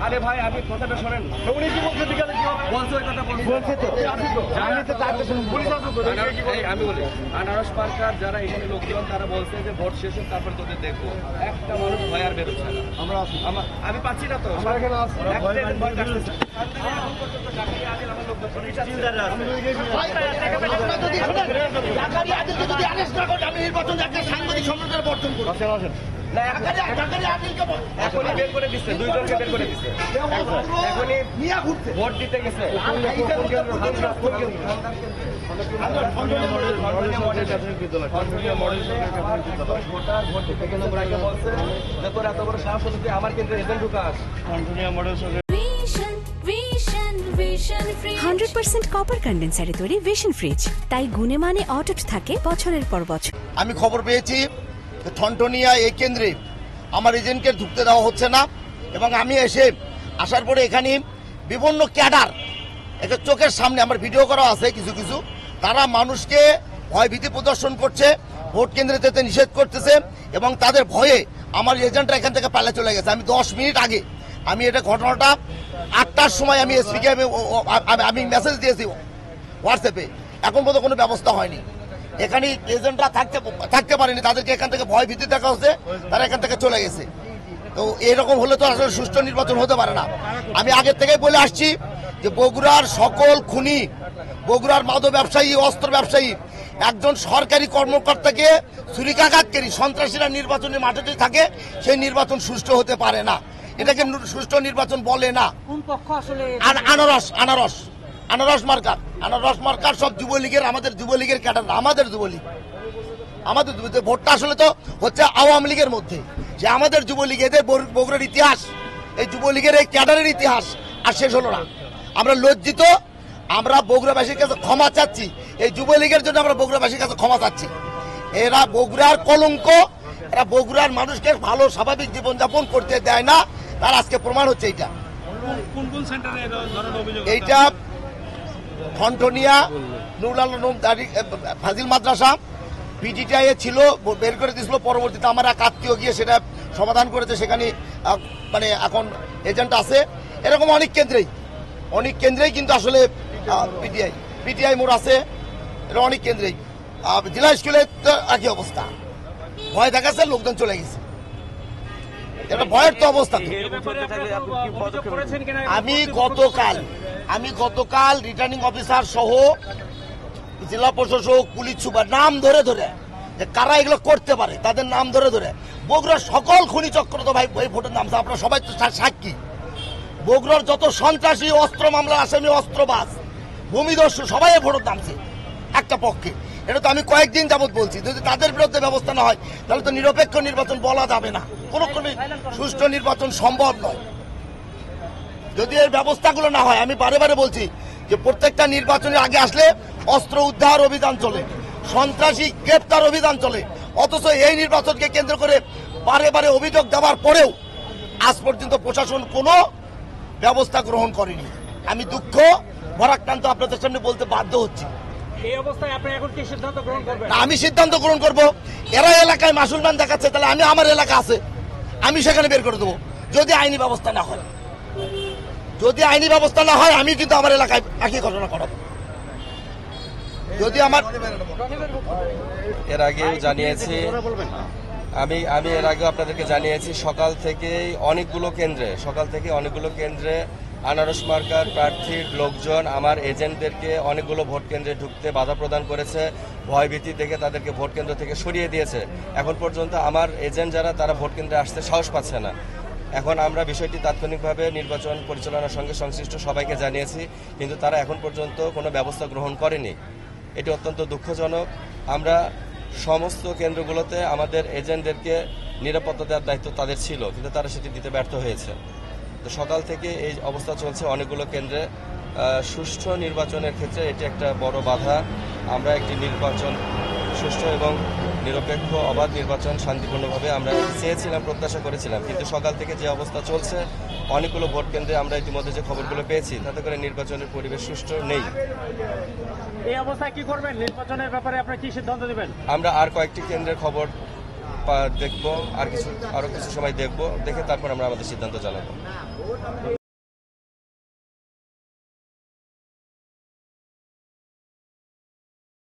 আরে ভাই আমি কথাটা শোনেন, উনি কি বলছে বিকালে কি বলছে ওই কথা বলছে তো আমি তো তার কাছে পুলিশ আসো তো আমি বলি আনারস পার্কার যারা এখানে লোকজন তারা বলছে যে ভোট শেষ হোক তারপর তোদের দেখবো, একটা মানুষ ভয় আর বেরোচ্ছে না। আমরা আমি পাচ্ছি না তো আমার এখানে ভয় কাটতেছে। এখনই বের করে দিচ্ছে, দুইজনকে বের করে দিচ্ছে, এখনই ভোট দিতে গেছে। আমার কিন্তু এজেন্ট ঢুকাস 100% কপার কন্ডেন্সারে তৈরি ভিশন ফ্রিজ, তাই গুণে মানে অটুট থাকে বছরের পর বছর। আমি খবর পেয়েছি থনটনিয়া এই কেন্দ্রে আমার এজেন্টকে ঢুকতে দেওয়া হচ্ছে না, এবং আমি আসার পরে এখানে বিভিন্ন ক্যাডার একটা চোখের সামনে আমার ভিডিও করা আছে, কিছু কিছু তারা মানুষকে ভয়ভীতি প্রদর্শন করছে, ভোট কেন্দ্রে যেতে নিষেধ করতেছে, এবং তাদের ভয়ে আমার এজেন্টরা এখান থেকে পালিয়ে চলে গেছে। আমি 10 মিনিট আগে আমি এটা ঘটনাটা 8টার সময় আমি এসপিকে আমি মেসেজ দিয়েছি হোয়াটসঅ্যাপে, এখন পর্যন্ত কোনো ব্যবস্থা হয়নি। এখানে এজেন্টরা থাকতে পারেনি, তাদেরকে এখান থেকে ভয় ভীতি দেখা হচ্ছে, তারা এখান থেকে চলে গেছে। তো এরকম হলে তো আসলে সুষ্ঠু নির্বাচন হতে পারে না। আমি আগের থেকেই বলে আসছি যে বগুড়ার সকল খুনি, বগুড়ার মাদক ব্যবসায়ী, অস্ত্র ব্যবসায়ী, একজন সরকারি কর্মকর্তাকে ছুরিকাঘাতকারী সন্ত্রাসীরা নির্বাচনের মাঠে যদি থাকে সেই নির্বাচন সুষ্ঠু হতে পারে না, এটাকে সুষ্ঠু নির্বাচন বলে না। আনারস মার্কার সব যুবলীগের, আমাদের যুবলীগের ক্যাডার, আমাদের ভোটটা আসলে তো হচ্ছে আওয়ামী লীগের মধ্যে, যে আমাদের যুবলীগ, এদের বগুড়ার ইতিহাস, এই যুবলীগের এই ক্যাডারের ইতিহাস আর শেষ হলো না। আমরা লজ্জিত, আমরা বগুড়াবাসীর কাছে ক্ষমা চাচ্ছি, এই যুবলীগের জন্য আমরা বগুড়াবাসীর কাছে ক্ষমা চাচ্ছি। এরা বগুড়ার কলঙ্ক, এরা বগুড়ার মানুষকে ভালো স্বাভাবিক জীবনযাপন করতে দেয় না, তার আজকে প্রমাণ হচ্ছে এইটা। এইটা থনটনিয়া নুরুল আলম ফাজিল মাদ্রাসা পিটিটিআই ছিল, বের করে দিয়েছিল, পরবর্তীতে আমার এক আত্মীয় গিয়ে সেটা সমাধান করেছে, সেখানে মানে এখন এজেন্ট আছে। এরকম অনেক কেন্দ্রেই কিন্তু আসলে পিটিআই মোড় আছে, এটা অনেক কেন্দ্রেই। জেলা স্কুলে তো একই অবস্থা, ভয় দেখাচ্ছে, লোকজন চলে গেছে, এটা ভয়ের তো অবস্থা। আমি গতকাল রিটার্নিং অফিসার সহ জেলা প্রশাসক, পুলিশ সুপার নাম ধরে ধরে যে কারা এগুলো করতে পারে তাদের নাম ধরে ধরে বগুড়ার সকল খুনি চক্র তো ভাই এই ভোটের নামছে, আপনারা সবাই তো সাক্ষী। বগুড়ার যত সন্ত্রাসী, অস্ত্র মামলার আসামি, অস্ত্রবাজ, ভূমিদস্যু সবাই ভোটের নামছে একটা পক্ষে। এটা তো আমি কয়েকদিন যাবত বলছি, যদি তাদের বিরুদ্ধে ব্যবস্থা না হয় তাহলে তো নিরপেক্ষ নির্বাচন বলা যাবে না, কোনো সুষ্ঠু নির্বাচন সম্ভব নয় যদি এর ব্যবস্থাগুলো না হয়। আমি বারে বারে বলছি যে প্রত্যেকটা নির্বাচনের আগে আসলে অস্ত্র উদ্ধার অভিযান চলে, সন্ত্রাসী গ্রেপ্তার অভিযান চলে, অথচ এই নির্বাচনকে কেন্দ্র করে বারে বারে অভিযোগ দেওয়ার পরেও আজ পর্যন্ত প্রশাসন কোনো ব্যবস্থা গ্রহণ করেনি। আমি দুঃখ ভরাক্রান্ত আপনাদের সামনে বলতে বাধ্য হচ্ছি। এই অবস্থায় আপনি এখন কি সিদ্ধান্ত গ্রহণ করবেন? আমি সিদ্ধান্ত গ্রহণ করব, এরা এলাকায় মাসুলমান দেখাচ্ছে, তাহলে আমি আমার এলাকা আছে, আমি সেখানে বের করে দেবো। যদি আইনি ব্যবস্থা না হয়, আমি কিন্তু আমার এলাকায় একই ঘটনা করাবো। যদি আমার এর আগেও জানিয়েছি, আমি এর আগে আপনাদেরকে জানিয়েছি, সকাল থেকে অনেকগুলো কেন্দ্রে আনারস মার্কার প্রার্থীর লোকজন আমার এজেন্টদেরকে অনেকগুলো ভোট কেন্দ্রে ঢুকতে বাধা প্রদান করেছে, ভয়ভীতি দেখে তাদেরকে ভোট কেন্দ্র থেকে সরিয়ে দিয়েছে। এখন পর্যন্ত আমার এজেন্ট যারা, তারা ভোট কেন্দ্রে আসতে সাহস পাচ্ছে না। এখন আমরা বিষয়টি তাৎক্ষণিকভাবে নির্বাচন পরিচালনার সঙ্গে সংশ্লিষ্ট সবাইকে জানিয়েছি, কিন্তু তারা এখন পর্যন্ত কোনো ব্যবস্থা গ্রহণ করেনি। এটি অত্যন্ত দুঃখজনক। আমরা সমস্ত কেন্দ্রগুলোতে আমাদের এজেন্টদেরকে নিরাপত্তা দেওয়ার দায়িত্ব তাদের ছিল, কিন্তু তারা সেটি দিতে ব্যর্থ হয়েছে। তো সকাল থেকে এই অবস্থা চলছে অনেকগুলো কেন্দ্রে। সুষ্ঠু নির্বাচনের ক্ষেত্রে এটি একটা বড় বাধা। আমরা একটি নির্বাচন সুষ্ঠু এবং নিরপেক্ষ অবাধ নির্বাচন শান্তিপূর্ণভাবে আমরা চেয়েছিলাম, প্রত্যাশা করেছিলাম, কিন্তু সকাল থেকে যে অবস্থা চলছে অনেকগুলো ভোট কেন্দ্রে আমরা ইতিমধ্যে যে খবরগুলো পেয়েছি তাতে করে নির্বাচনের পরিবেশ সুষ্ঠু নেই। এই অবস্থায় কি করবেন? নির্বাচনের ব্যাপারে আপনি কি সিদ্ধান্ত নেবেন? আমরা আর কয়েকটি কেন্দ্রের খবর দেখবো, আরো কিছু সময় দেখবো, দেখে তারপর আমরা আমাদের সিদ্ধান্ত জানাবো।